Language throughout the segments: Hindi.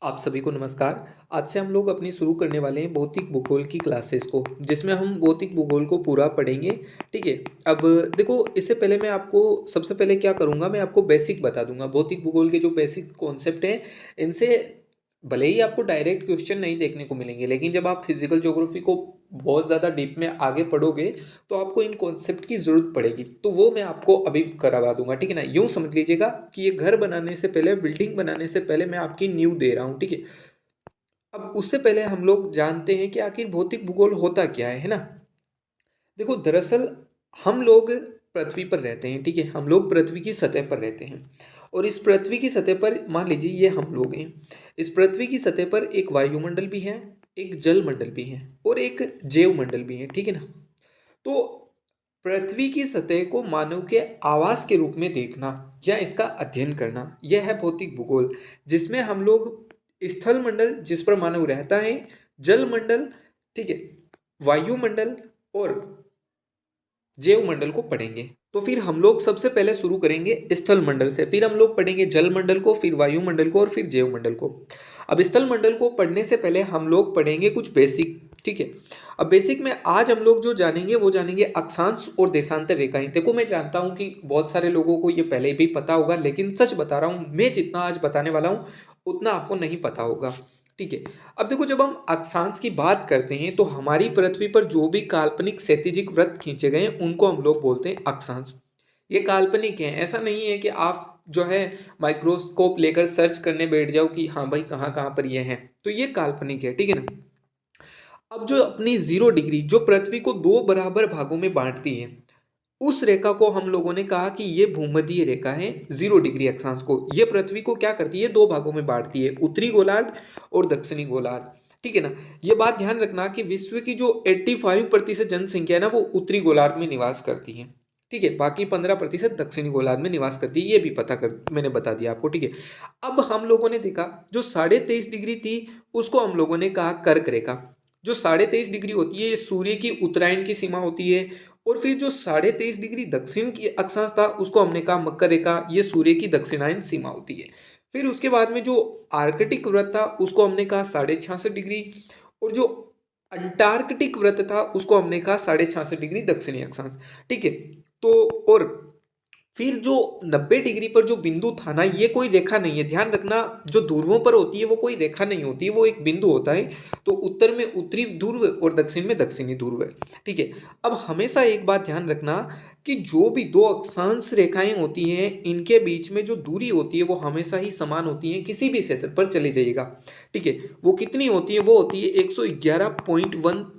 आप सभी को नमस्कार। आज से हम लोग अपनी शुरू करने वाले हैं भौतिक भूगोल की क्लासेस को, जिसमें हम भौतिक भूगोल को पूरा पढ़ेंगे। ठीक है। अब देखो, इससे पहले मैं आपको सबसे पहले क्या करूँगा, मैं आपको बेसिक बता दूंगा। भौतिक भूगोल के जो बेसिक कॉन्सेप्ट हैं, इनसे भले ही आपको डायरेक्ट क्वेश्चन नहीं देखने को मिलेंगे, लेकिन जब आप फिजिकल ज्योग्राफी को बहुत ज़्यादा डीप में आगे पढ़ोगे तो आपको इन कॉन्सेप्ट की ज़रूरत पड़ेगी। तो वो मैं आपको अभी करवा दूंगा। ठीक है ना। यूँ समझ लीजिएगा कि ये घर बनाने से पहले, बिल्डिंग बनाने से पहले मैं आपकी नींव दे रहा हूँ। ठीक है। अब उससे पहले हम लोग जानते हैं कि आखिर भौतिक भूगोल होता क्या है ना। देखो, दरअसल हम लोग पृथ्वी पर रहते हैं। ठीक है। हम लोग पृथ्वी की सतह पर रहते हैं, और इस पृथ्वी की सतह पर मान लीजिए ये हम लोग हैं। इस पृथ्वी की सतह पर एक वायुमंडल भी है, एक जल मंडल भी है, और एक जैव मंडल भी है। ठीक है ना। तो पृथ्वी की सतह को मानव के आवास के रूप में देखना या इसका अध्ययन करना, यह है भौतिक भूगोल, जिसमें हम लोग स्थल मंडल, जिस पर मानव रहता है, जल मंडल, ठीक है, वायुमंडल और जैव मंडल को पढ़ेंगे। तो फिर हम लोग सबसे पहले शुरू करेंगे स्थल मंडल से, फिर हम लोग पढ़ेंगे जल मंडल को, फिर वायुमंडल को, और फिर जैव मंडल को। अब स्थल मंडल को पढ़ने से पहले हम लोग पढ़ेंगे कुछ बेसिक। ठीक है। अब बेसिक में आज हम लोग जो जानेंगे वो जानेंगे अक्षांश और देशांतर रेखाएं। देखो, मैं जानता हूं कि बहुत सारे लोगों को ये पहले भी पता होगा, लेकिन सच बता रहा हूं, मैं जितना आज बताने वाला हूं उतना आपको नहीं पता होगा। ठीक है। अब देखो, जब हम अक्षांश की बात करते हैं तो हमारी पृथ्वी पर जो भी काल्पनिक क्षैतिजिक वृत्त खींचे गए हैं उनको हम लोग बोलते हैं अक्षांश। ये काल्पनिक है, ऐसा नहीं है कि आप जो है माइक्रोस्कोप लेकर सर्च करने बैठ जाओ कि हाँ भाई कहाँ कहाँ पर ये है। तो ये काल्पनिक है। ठीक है ना। अब जो अपनी 0 डिग्री जो पृथ्वी को दो बराबर भागों में बांटती है, उस रेखा को हम लोगों ने कहा कि ये भूमध्य रेखा है। 0 डिग्री अक्षांश को ये पृथ्वी को क्या करती है, दो भागों में बांटती है, उत्तरी गोलार्ध और दक्षिणी गोलार्ध। ठीक है ना। ये बात ध्यान रखना कि विश्व की जो 85% जनसंख्या है ना, वो उत्तरी गोलार्ध में निवास करती है। ठीक है। बाकी 15% दक्षिणी गोलार्ध में निवास करती है। ये भी पता कर, मैंने बता दिया आपको। ठीक है। अब हम लोगों ने देखा जो 23.5 डिग्री थी, उसको हम लोगों ने कहा कर्क रेखा। जो 23.5 डिग्री होती है, ये सूर्य की उत्तरायण की सीमा होती है। और फिर जो 23.5 डिग्री दक्षिण की अक्षांश था, उसको हमने कहा मकर रेखा, ये सूर्य की दक्षिणायन सीमा होती है। फिर उसके बाद में जो आर्कटिक वृत्त था, उसको हमने कहा 66.5 डिग्री। और जो अंटार्कटिक वृत्त था, उसको हमने कहा 66.5 डिग्री दक्षिणी अक्षांश। ठीक है। तो और फिर जो 90 डिग्री पर जो बिंदु था ना, ये कोई रेखा नहीं है। ध्यान रखना, जो ध्रुवों पर होती है वो कोई रेखा नहीं होती है, वो एक बिंदु होता है। तो उत्तर में उत्तरी ध्रुव और दक्षिण में दक्षिणी ध्रुव है। ठीक है। अब हमेशा एक बात ध्यान रखना कि जो भी दो अक्षांश रेखाएं होती हैं, इनके बीच में जो दूरी होती है वो हमेशा ही समान होती है। किसी भी क्षेत्र पर चले जाइएगा। ठीक है। वो कितनी होती है, वो होती है 111.13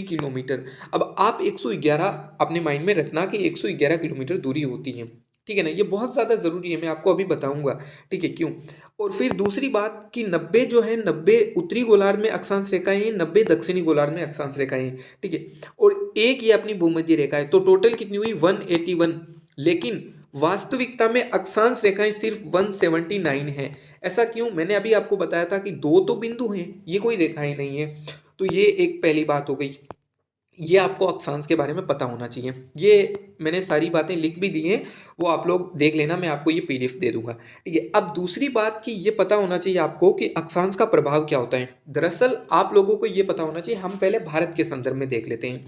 किलोमीटर। अब आप 111 अपने माइंड में रखना कि 111 किलोमीटर दूरी होती है। ठीक है ना। ये बहुत ज़्यादा ज़रूरी है, मैं आपको अभी बताऊंगा। ठीक है, क्यों। और फिर दूसरी बात कि 90 जो है, 90 उत्तरी गोलार्ध में अक्षांश रेखाएं हैं, 90 दक्षिणी गोलार्ध में अक्षांश रेखाएं हैं। ठीक है। और एक ये अपनी भूमध्य रेखा है। तो टोटल कितनी हुई, 181। लेकिन वास्तविकता में अक्षांश रेखाएं सिर्फ 179 है। ऐसा क्यों, मैंने अभी आपको बताया था कि दो तो बिंदु हैं, ये कोई रेखाएं नहीं है। तो ये एक पहली बात हो गई। ये आपको अक्षांश के बारे में पता होना चाहिए। ये मैंने सारी बातें लिख भी दी हैं, वो आप लोग देख लेना, मैं आपको ये पीडीएफ दे दूंगा। ठीक है। अब दूसरी बात कि ये पता होना चाहिए आपको कि अक्षांश का प्रभाव क्या होता है। दरअसल आप लोगों को ये पता होना चाहिए। हम पहले भारत के संदर्भ में देख लेते हैं।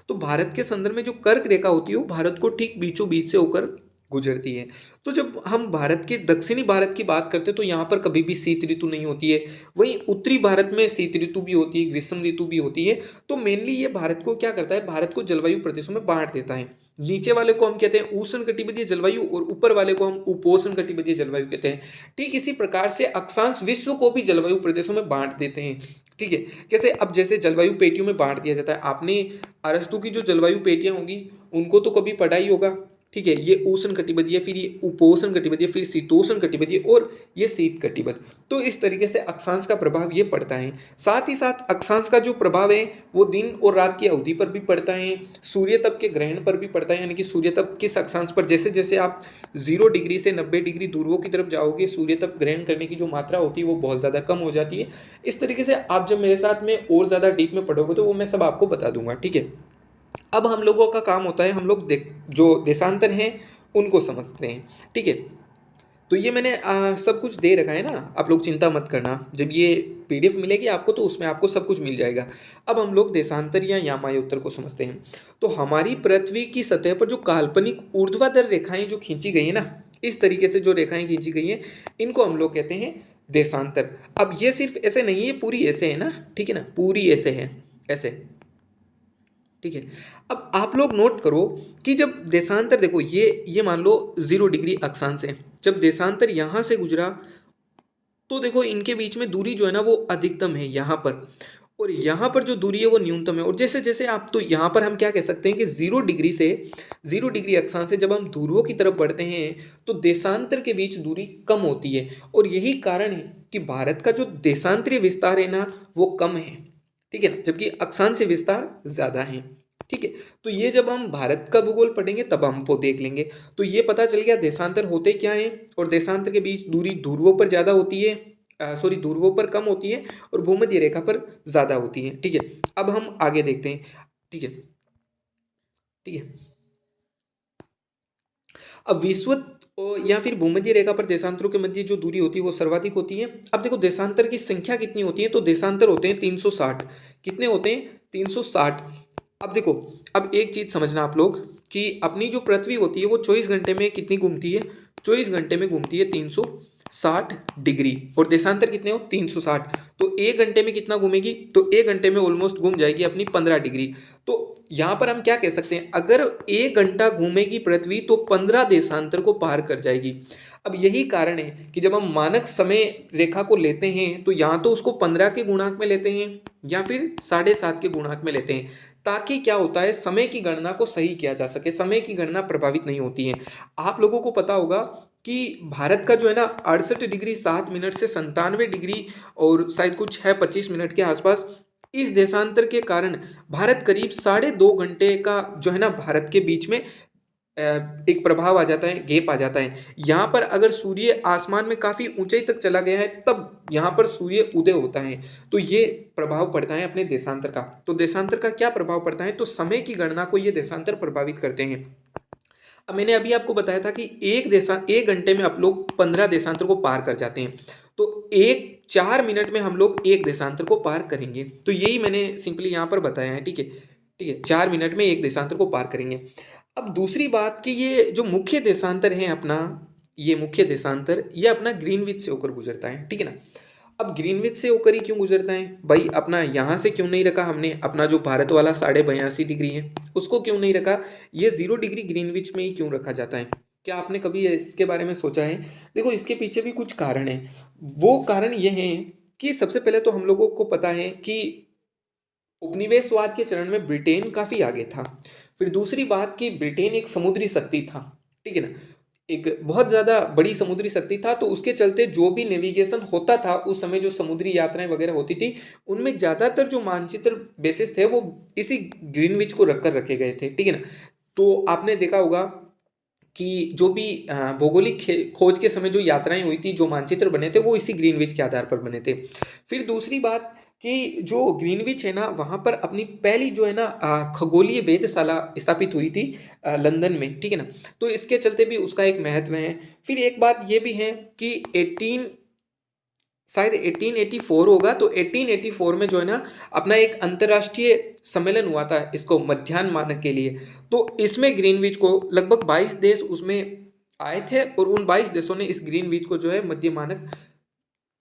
तो भारत के संदर्भ में जो कर्क रेखा होती है, वो भारत को ठीक बीचों बीच से होकर गुजरती है। तो जब हम भारत के दक्षिणी भारत की बात करते हैं तो यहाँ पर कभी भी शीत ऋतु नहीं होती है। वहीं उत्तरी भारत में शीत ऋतु भी होती है, ग्रीष्म ऋतु भी होती है। तो मेनली ये भारत को क्या करता है, भारत को जलवायु प्रदेशों में बांट देता है। नीचे वाले को हम कहते हैं उष्ण कटिबंधीय जलवायु, और ऊपर वाले को हम उपोष्ण कटिबंधीय जलवायु कहते हैं। ठीक इसी प्रकार से अक्षांश विश्व को भी जलवायु प्रदेशों में बांट देते हैं। ठीक है। कैसे, अब जैसे जलवायु पेटियों में बांट दिया जाता है। आपने अरस्तु की जो जलवायु पेटियां होंगी उनको तो कभी पढ़ा ही होगा। ठीक है। ये उष्ण कटिबंधीय, फिर ये उपोष्ण कटिबंधीय, फिर शीतोष्ण कटिबंधीय, और ये शीत कटिबंध। तो इस तरीके से अक्षांश का प्रभाव ये पड़ता है। साथ ही साथ अक्षांश का जो प्रभाव है वो दिन और रात की अवधि पर भी पड़ता है, सूर्य तप के ग्रहण पर भी पड़ता है। यानी कि सूर्य तप किस अक्षांश पर, जैसे जैसे आप 0 डिग्री से 90 डिग्री ध्रुवों की तरफ जाओगे, सूर्य तप ग्रहण करने की जो मात्रा होती है वो बहुत ज़्यादा कम हो जाती है। इस तरीके से आप जब मेरे साथ में और ज़्यादा डीप में पढ़ोगे तो वो मैं सब आपको बता दूंगा। ठीक है। अब हम लोगों का काम होता है, हम लोग जो देशांतर हैं उनको समझते हैं। ठीक है। तो ये मैंने सब कुछ दे रखा है ना, आप लोग चिंता मत करना, जब ये पीडीएफ मिलेगी आपको तो उसमें आपको सब कुछ मिल जाएगा। अब हम लोग देशांतर या यामायोत्तर को समझते हैं। तो हमारी पृथ्वी की सतह पर जो काल्पनिक ऊर्ध्वाधर रेखाएं जो खींची गई है ना, इस तरीके से जो रेखाएं खींची गई हैं, इनको हम लोग कहते हैं देशांतर। अब ये सिर्फ ऐसे नहीं है, पूरी ऐसे है ना, ठीक है ना, पूरी ऐसे है, ऐसे, ठीक है। अब आप लोग नोट करो कि जब देशांतर, देखो ये मान लो 0 डिग्री अक्षांश है, जब देशांतर यहां से गुजरा तो देखो इनके बीच में दूरी जो है ना वो अधिकतम है यहाँ पर, और यहाँ पर जो दूरी है वो न्यूनतम है। और जैसे जैसे आप, तो यहाँ पर हम क्या कह सकते हैं कि 0 डिग्री से, 0 डिग्री अक्षांश से जब हम ध्रुवों की तरफ बढ़ते हैं तो देशांतर के बीच दूरी कम होती है, और यही कारण है कि भारत का जो देशांतरीय विस्तार है ना वो कम है, ठीक है ना, जबकि अक्षांशीय विस्तार ज्यादा है, ठीक है। तो ये जब हम भारत का भूगोल पढ़ेंगे तब हम वो देख लेंगे। तो ये पता चल गया देशांतर होते क्या है, और देशांतर के बीच दूरी ध्रुवों पर ज़्यादा होती है, सॉरी ध्रुवों पर कम होती है और भूमध्य रेखा पर ज़्यादा होती है, ठीक है। अब हम आगे देखते हैं, ठीक है, ठीक है। अब विश्वत या फिर भूमध्य रेखा पर देशांतरों के मध्य जो दूरी होती है वो सर्वाधिक होती है। अब देखो देशांतर की संख्या कितनी होती है, तो देशांतर होते हैं 360। कितने होते हैं? 360। अब देखो, अब एक चीज समझना आप लोग कि अपनी जो पृथ्वी होती है वो 24 घंटे में कितनी घूमती है? 24 घंटे में घूमती है 360 डिग्री, और देशांतर कितने हो? 360। तो 1 घंटे में कितना घूमेगी? तो 1 घंटे में ऑलमोस्ट घूम जाएगी अपनी 15 डिग्री। तो यहां पर हम क्या कह सकते हैं, अगर 1 घंटा घूमेगी पृथ्वी तो 15 देशांतर को पार कर जाएगी। अब यही कारण है कि जब हम मानक समय रेखा को लेते हैं तो या तो उसको 15 के गुणांक में लेते हैं या फिर 7.5 के गुणांक में लेते हैं, ताकि क्या होता है, समय की गणना को सही किया जा सके, समय की गणना प्रभावित नहीं होती है। आप लोगों को पता होगा कि भारत का जो है ना 68 डिग्री 7 मिनट से 97 डिग्री और शायद कुछ है 25 मिनट के आसपास, इस देशांतर के कारण भारत करीब 2.5 घंटे का जो है ना भारत के बीच में एक प्रभाव आ जाता है, गैप आ जाता है। यहाँ पर अगर सूर्य आसमान में काफी ऊंचाई तक चला गया है तब यहाँ पर सूर्य उदय होता है, तो ये प्रभाव पड़ता है अपने देशांतर का। तो देशांतर का क्या प्रभाव पड़ता है, तो समय की गणना को ये देशांतर प्रभावित करते हैं। अब मैंने अभी आपको बताया था कि 1 घंटे में आप लोग 15 देशांतर को पार कर जाते हैं, तो 4 मिनट में हम लोग एक देशांतर को पार करेंगे। तो यही मैंने सिंपली यहाँ पर बताया है, ठीक है, ठीक है, 4 मिनट में एक देशांतर को पार करेंगे। अब दूसरी बात कि ये जो मुख्य देशांतर है अपना, ये मुख्य देशांतर ये अपना ग्रीनविच से होकर गुजरता है, ठीक है ना। अब ग्रीनविच से होकर ही क्यों गुजरता है भाई, अपना यहाँ से क्यों नहीं रखा हमने, अपना जो भारत वाला 82.5 डिग्री है उसको क्यों नहीं रखा, ये 0 डिग्री ग्रीनविच में ही क्यों रखा जाता है? क्या आपने कभी इसके बारे में सोचा है? देखो इसके पीछे भी कुछ कारण है। वो कारण ये है कि सबसे पहले तो हम लोगों को पता है कि उपनिवेशवाद के चरण में ब्रिटेन काफी आगे था। फिर दूसरी बात कि ब्रिटेन एक समुद्री शक्ति था, ठीक है ना, एक बहुत ज्यादा बड़ी समुद्री शक्ति था, तो उसके चलते जो भी नेविगेशन होता था उस समय, जो समुद्री यात्राएं वगैरह होती थी, उनमें ज्यादातर जो मानचित्र बेसिस थे वो इसी ग्रीनविच को रखकर रखे गए थे, ठीक है ना। तो आपने देखा होगा कि जो भी भौगोलिक खोज के समय जो यात्राएं हुई थी, जो मानचित्र बने थे वो इसी ग्रीनविच के आधार पर बने थे। फिर दूसरी बात कि जो ग्रीनविच है ना वहाँ पर अपनी पहली जो है ना खगोलीय वेधशाला स्थापित हुई थी लंदन में, ठीक है ना। तो इसके चलते भी उसका एक महत्व है। फिर एक बात ये भी है कि 1884 होगा, तो 1884 में जो है ना अपना एक अंतर्राष्ट्रीय सम्मेलन हुआ था इसको मध्याह्न मानक के लिए। तो इसमें ग्रीनविच को लगभग 22 देश उसमें आए थे, और उन 22 देशों ने इस ग्रीनविच को जो है मध्य मानक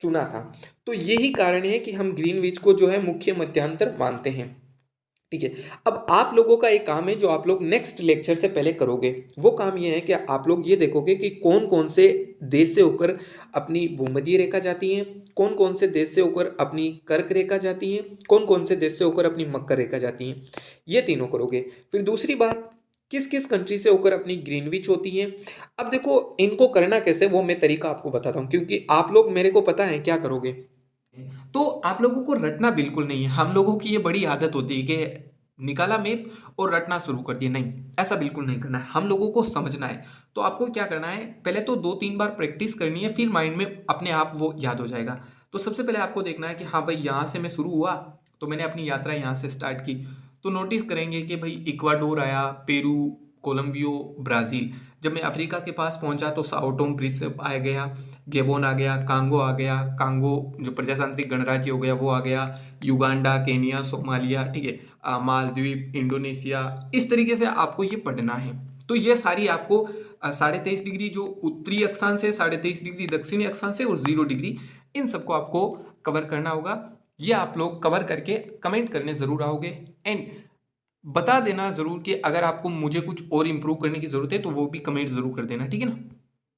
चुना था। तो यही कारण है कि हम ग्रीनविच को जो है मुख्य मध्यांतर मानते हैं, ठीक है। अब आप लोगों का एक काम है जो आप लोग नेक्स्ट लेक्चर से पहले करोगे, वो काम ये है कि आप लोग ये देखोगे कि कौन कौन से देश से होकर अपनी भूमध्य रेखा जाती है, कौन कौन से देश से होकर अपनी कर्क रेखा जाती है, कौन कौन से देश से होकर अपनी मकर रेखा जाती है, ये तीनों करोगे। फिर दूसरी बात, किस किस कंट्री से होकर अपनी ग्रीनविच होती है। अब देखो इनको करना कैसे वो मैं तरीका आपको बताता हूँ, क्योंकि आप लोग मेरे को पता है क्या करोगे। तो आप लोगों को रटना बिल्कुल नहीं है। हम लोगों की ये बड़ी आदत होती है कि निकाला मैप और रटना शुरू कर दिया, नहीं, ऐसा बिल्कुल नहीं करना है। हम लोगों को समझना है। तो आपको क्या करना है, पहले तो 2-3 बार प्रैक्टिस करनी है, फिर माइंड में अपने आप वो याद हो जाएगा। तो सबसे पहले आपको देखना है कि हाँ भाई यहाँ से मैं शुरू हुआ, तो मैंने अपनी यात्रा यहाँ से स्टार्ट की। तो नोटिस करेंगे कि भाई इक्वाडोर आया, पेरू, कोलंबियो, ब्राज़ील। जब मैं अफ्रीका के पास पहुंचा तो साओ टोम प्रिंसिप आ गया, गेबोन आ गया, कांगो आ गया, कांगो जो प्रजातांत्रिक गणराज्य हो गया वो आ गया, युगांडा, केनिया, सोमालिया, ठीक है, मालदीव, इंडोनेशिया। इस तरीके से आपको ये पढ़ना है। तो ये सारी आपको 23.5 डिग्री जो उत्तरी अक्षांश है, 23.5 डिग्री दक्षिणी अक्षांश है और 0 डिग्री, इन सबको आपको कवर करना होगा। ये आप लोग कवर करके कमेंट करने जरूर आओगे एंड बता देना जरूर कि अगर आपको मुझे कुछ और इम्प्रूव करने की जरूरत है तो वो भी कमेंट जरूर कर देना, ठीक है ना।